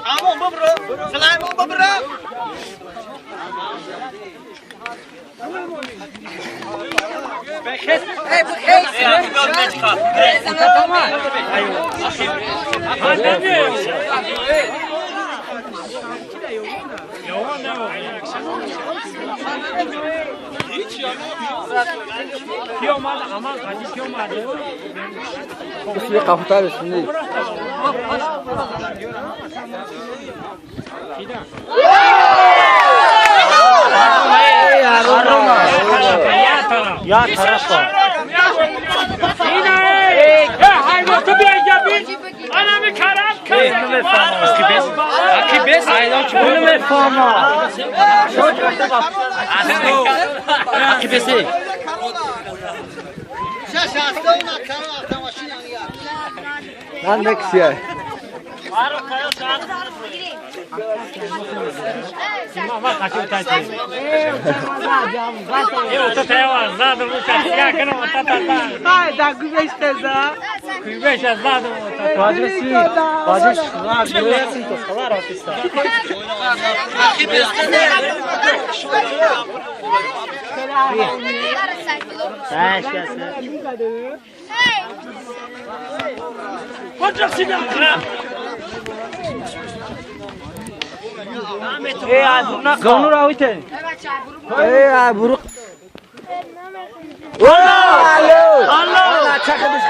Amon bubro. Selaim bubro. Bekhes. Bekhes. Tamam. Hiç yok. Kiyomada aman hadi kiyomada. Üstüne kaputar üstünde. Ya tarafa. Yine. Hayvan tabii yapın. Anamı karar kazandı. Akibes aydan çıkıyor mu forma? Akibesi. Lan ne kişi ya? Mama kaçıyor taşıyor. O da var. Zaten bu taşıyor. Yakın o tatata. Hayda güveçte za. Güveç zaten o tatata. Bacısı. Lan görüyorsun toskalar ofiste. Kocaksın ya. Zonur avite. Buruk. Allah! Allah! Allah! Çakmış.